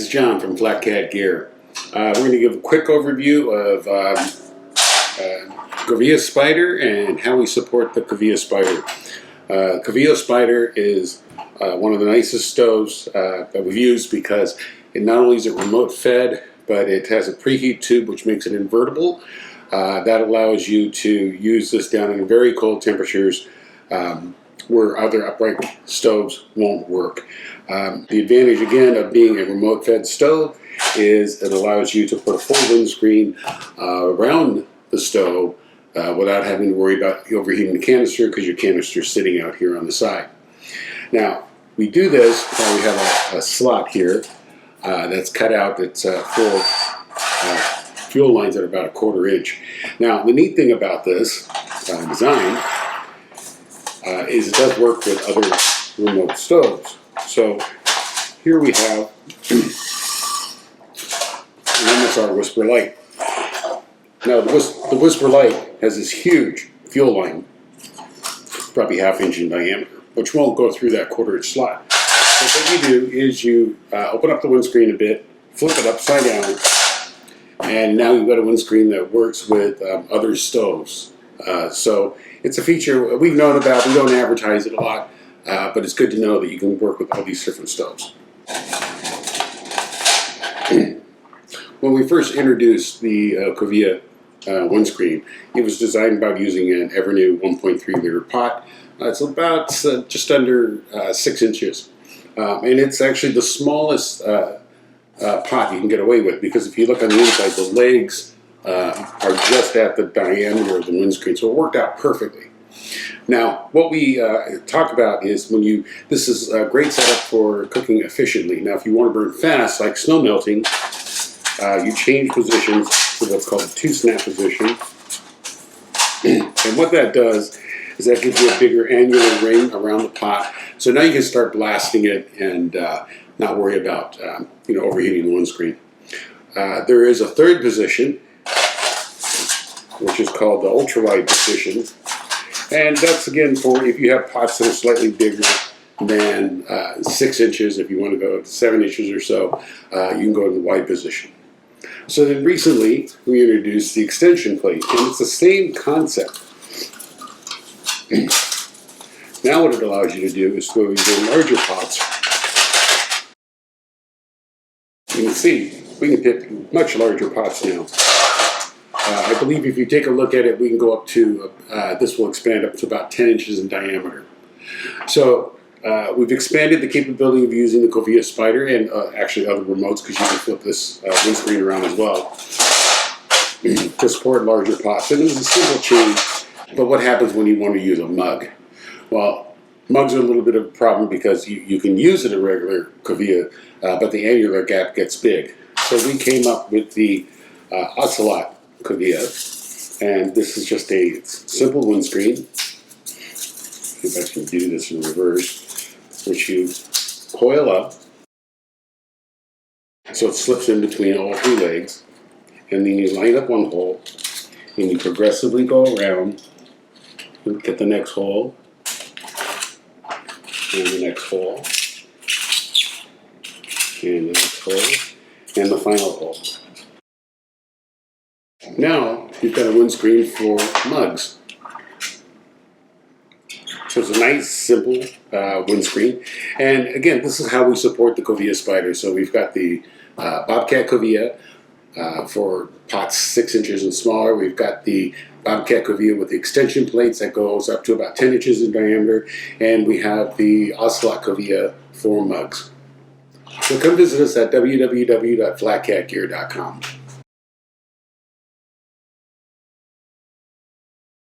is John from FlatCatGear. We're going to give a quick overview of Kovea Spider and how we support the Kovea Spider. Kovea Spider is one of the nicest stoves that we've used because it not only is it remote fed, but it has a preheat tube which makes it invertible. That allows you to use this down in very cold temperatures where other upright stoves won't work. The advantage again of being a remote fed stove is it allows you to put a full windscreen around the stove without having to worry about overheating the canister because your canister is sitting out here on the side. Now we do this while we have a slot here that's cut out that's full fuel lines at about 1/4 inch. Now the neat thing about this design is it does work with other remote stoves. So here we have, and then that's our Whisper Light. Now the Whisper Light has this huge fuel line, probably 1/2 inch in diameter, which won't go through that 1/4 inch slot. So what you do is you open up the windscreen a bit, flip it upside down, and now you've got a windscreen that works with other stoves. So it's a feature we've known about. We don't advertise it a lot, but it's good to know that you can work with all these different stoves. When we first introduced the Kovea windscreen, it was designed by using an ever new 1.3 liter pot. It's about just under 6 inches. And it's actually the smallest pot you can get away with, because if you look on the inside, the legs are just at the diameter of the windscreen, so it worked out perfectly. Now, what we talk about is this is a great setup for cooking efficiently. Now, if you want to burn fast, like snow melting, you change positions to what's called a 2-snap position. And what that does is that gives you a bigger angular ring around the pot. So now you can start blasting it and not worry about overheating the windscreen. There is a third position, which is called the ultra-wide position. And that's again for if you have pots that are slightly bigger than 6 inches. If you want to go to 7 inches or so, you can go in the wide position. So then recently we introduced the extension plate, and it's the same concept. Now what it allows you to do is to go into larger pots. You can see we can pick much larger pots now. I believe if you take a look at it, we can go up to, this will expand up to about 10 inches in diameter. So we've expanded the capability of using the Kovea Spider and actually other remotes, because you can flip this windscreen around as well, to support larger pots. And it was a simple change, but what happens when you want to use a mug? Well, mugs are a little bit of a problem because you can use it a regular Kovea, but the angular gap gets big. So we came up with the ocelot Kovea, and this is just a simple windscreen. If I can do this in reverse, which you coil up so it slips in between all 3 legs, and then you line up one hole and you progressively go around and get the next hole and the next hole and the next hole and the final hole. Now you've got a windscreen for mugs. So it's a nice, simple windscreen. And again, this is how we support the Kovea Spider. So we've got the Bobcat Kovea for pots 6 inches and smaller. We've got the Bobcat Kovea with the extension plates that goes up to about 10 inches in diameter. And we have the ocelot Kovea for mugs. So come visit us at www.flatcatgear.com.